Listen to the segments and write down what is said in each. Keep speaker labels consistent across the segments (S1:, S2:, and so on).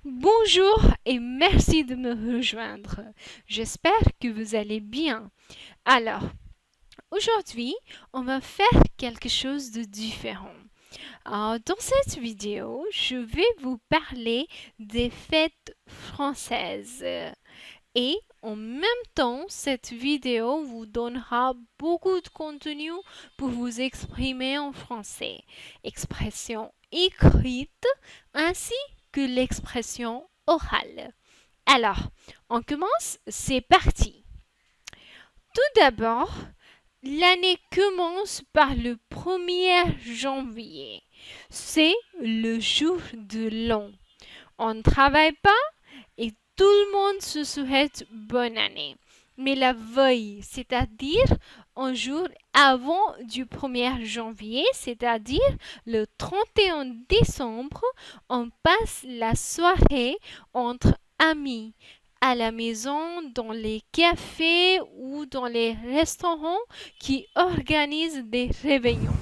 S1: Bonjour et merci de me rejoindre. J'espère que vous allez bien. Alors, aujourd'hui, on va faire quelque chose de différent. Dans cette vidéo, je vais vous parler des fêtes françaises. Et en même temps, cette vidéo vous donnera beaucoup de contenu pour vous exprimer en français, expression écrite ainsi que l'expression orale. Alors, on commence, c'est parti. Tout d'abord, l'année commence par le 1er janvier. C'est le jour de l'an. On ne travaille pas et tout le monde se souhaite bonne année. Mais la veille, c'est-à-dire un jour avant du 1er janvier, c'est-à-dire le 31 décembre, on passe la soirée entre amis à la maison, dans les cafés ou dans les restaurants qui organisent des réveillons.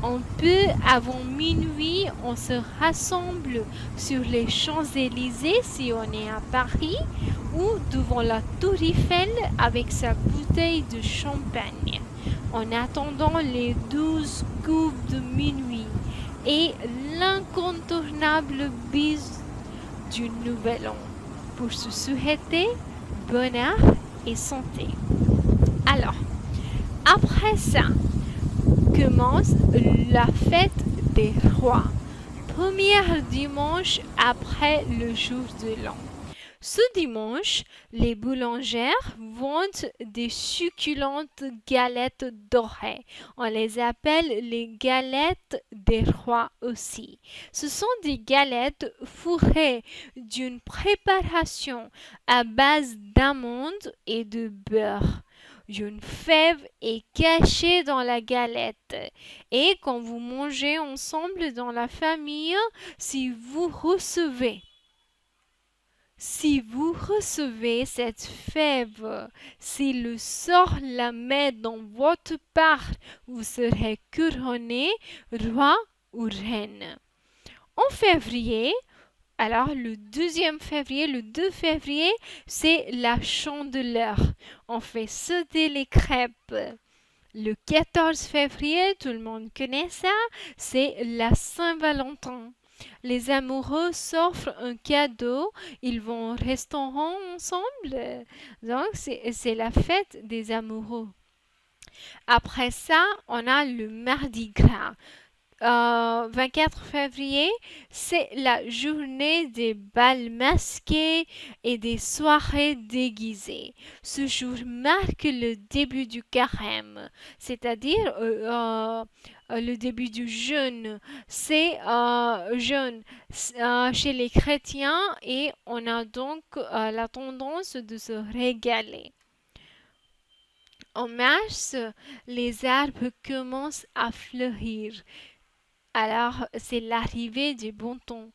S1: On peut, avant minuit, on se rassemble sur les Champs-Élysées si on est à Paris ou devant la Tour Eiffel avec sa bouteille de champagne en attendant les 12 coups de minuit et l'incontournable bise du Nouvel An pour se souhaiter bonheur et santé. Alors, après ça, commence la fête des rois, premier dimanche après le jour de l'an. Ce dimanche, les boulangères vendent des succulentes galettes dorées. On les appelle les galettes des rois aussi. Ce sont des galettes fourrées d'une préparation à base d'amandes et de beurre. Une fève est cachée dans la galette. Et quand vous mangez ensemble dans la famille, si vous recevez cette fève, si le sort la met dans votre part, vous serez couronné roi ou reine. En février, alors le 2 février, c'est la chandeleur. On fait sauter les crêpes. Le 14 février, tout le monde connaît ça, c'est la Saint-Valentin. Les amoureux s'offrent un cadeau, ils vont au restaurant ensemble. Donc, c'est la fête des amoureux. Après ça, on a le Mardi Gras. 24 février, c'est la journée des bals masqués et des soirées déguisées. Ce jour marque le début du carême, c'est-à-dire le début du jeûne. C'est jeûne chez les chrétiens et on a donc la tendance de se régaler. En mars, les arbres commencent à fleurir. Alors, c'est l'arrivée du beau temps.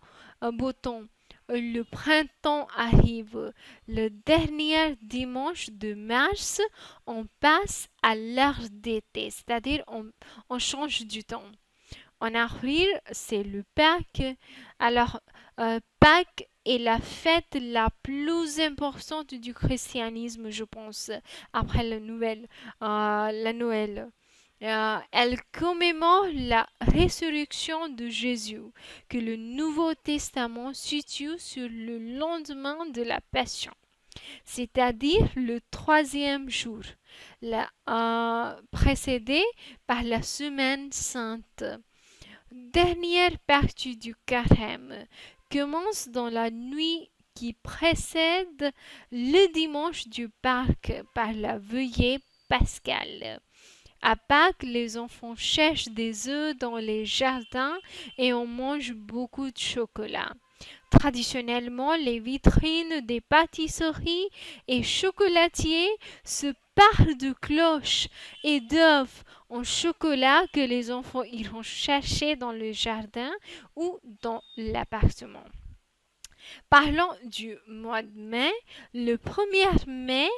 S1: Le printemps arrive. Le dernier dimanche de mars, on passe à l'heure d'été, c'est-à-dire on change du temps. En avril, c'est le Pâques. Alors, Pâques est la fête la plus importante du christianisme, je pense, après la Noël. Elle commémore la résurrection de Jésus, que le Nouveau Testament situe sur le lendemain de la Passion, c'est-à-dire le troisième jour, précédé par la Semaine sainte. Dernière partie du carême commence dans la nuit qui précède le dimanche du Pâques par la veillée pascale. À Pâques, les enfants cherchent des œufs dans les jardins et on mange beaucoup de chocolat. Traditionnellement, les vitrines des pâtisseries et chocolatiers se parent de cloches et d'œufs en chocolat que les enfants iront chercher dans le jardin ou dans l'appartement. Parlons du mois de mai. Le 1er mai,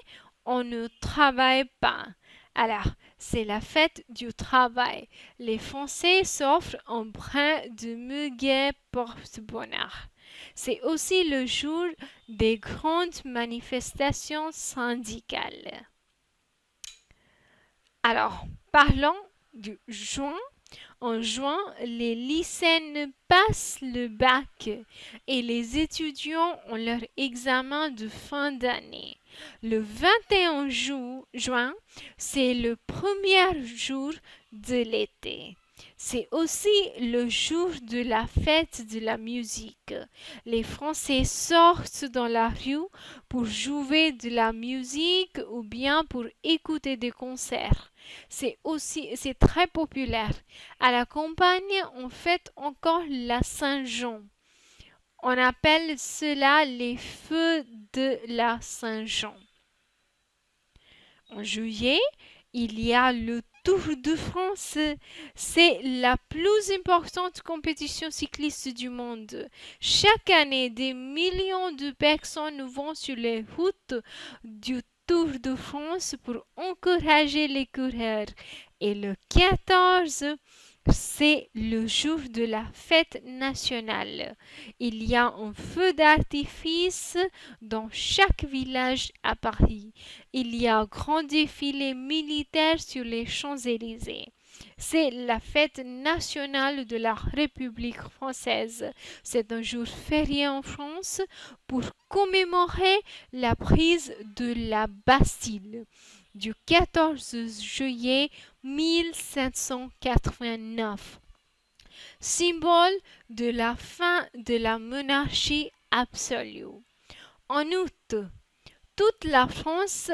S1: on ne travaille pas. Alors, c'est la fête du travail. Les Français s'offrent un brin de muguet porte-bonheur. C'est aussi le jour des grandes manifestations syndicales. Alors, parlons du juin. En juin, les lycéens passent le bac et les étudiants ont leur examen de fin d'année. Le 21 juin, c'est le premier jour de l'été. C'est aussi le jour de la fête de la musique. Les Français sortent dans la rue pour jouer de la musique ou bien pour écouter des concerts. C'est très populaire. À la campagne, on fête encore la Saint-Jean. On appelle cela les feux de la Saint-Jean. En juillet, il y a le Tour de France. C'est la plus importante compétition cycliste du monde. Chaque année, des millions de personnes vont sur les routes du Tour de France pour encourager les coureurs. Et le 14, c'est le jour de la fête nationale. Il y a un feu d'artifice dans chaque village à Paris. Il y a un grand défilé militaire sur les Champs-Élysées. C'est la fête nationale de la République française. C'est un jour férié en France pour commémorer la prise de la Bastille du 14 juillet 1789, symbole de la fin de la monarchie absolue. En août, toute la France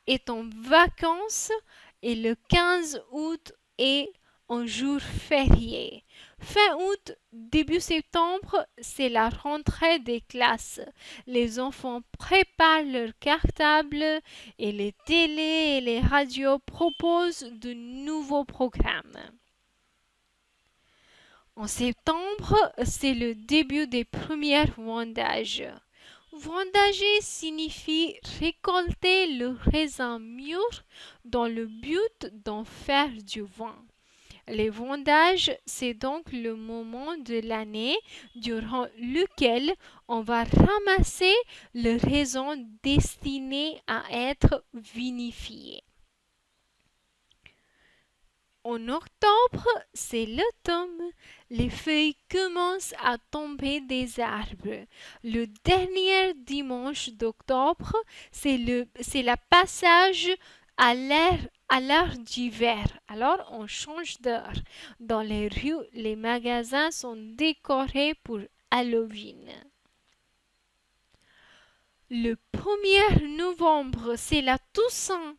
S1: est en vacances et le 15 août est un jour férié. Fin août, début septembre, c'est la rentrée des classes. Les enfants préparent leurs cartables et les télés et les radios proposent de nouveaux programmes. En septembre, c'est le début des premiers vendages. Vendager signifie récolter le raisin mûr dans le but d'en faire du vin. Les vendages, c'est donc le moment de l'année durant lequel on va ramasser le raisin destiné à être vinifié. En octobre, c'est l'automne. Les feuilles commencent à tomber des arbres. Le dernier dimanche d'octobre, c'est le passage à l'heure d'hiver. Alors, on change d'heure. Dans les rues, les magasins sont décorés pour Halloween. Le 1er novembre, c'est la Toussaint.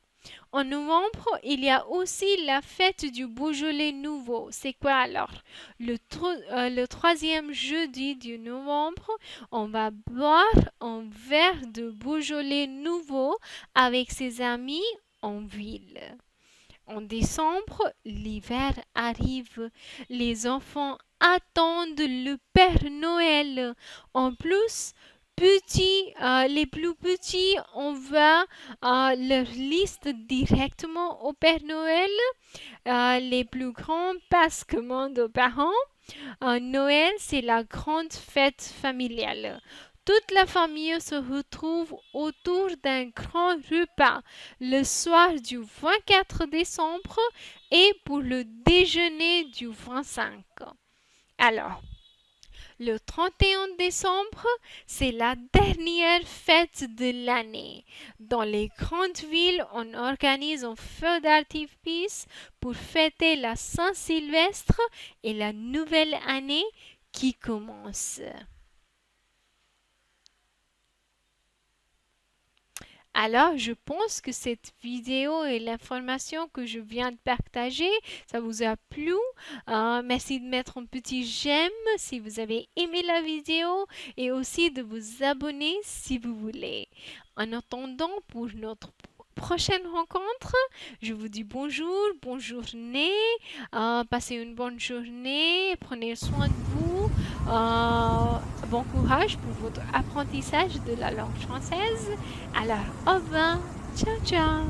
S1: En novembre, il y a aussi la fête du Beaujolais nouveau. C'est quoi alors? Le troisième jeudi du novembre, on va boire un verre de Beaujolais nouveau avec ses amis en ville. En décembre, l'hiver arrive. Les enfants attendent le Père Noël. En plus, les plus petits, on va leur liste directement au Père Noël. Les plus grands passent commande aux parents. Noël, c'est la grande fête familiale. Toute la famille se retrouve autour d'un grand repas le soir du 24 décembre et pour le déjeuner du 25. Alors, le 31 décembre, c'est la dernière fête de l'année. Dans les grandes villes, on organise un feu d'artifice pour fêter la Saint-Sylvestre et la nouvelle année qui commence. Alors, je pense que cette vidéo et l'information que je viens de partager, ça vous a plu. Merci de mettre un petit j'aime si vous avez aimé la vidéo et aussi de vous abonner si vous voulez. En attendant, pour notre prochaine rencontre, je vous dis bonjour, bonne journée, passez une bonne journée, prenez soin de vous. Bon courage pour votre apprentissage de la langue française. Alors, au revoir. Ciao, ciao.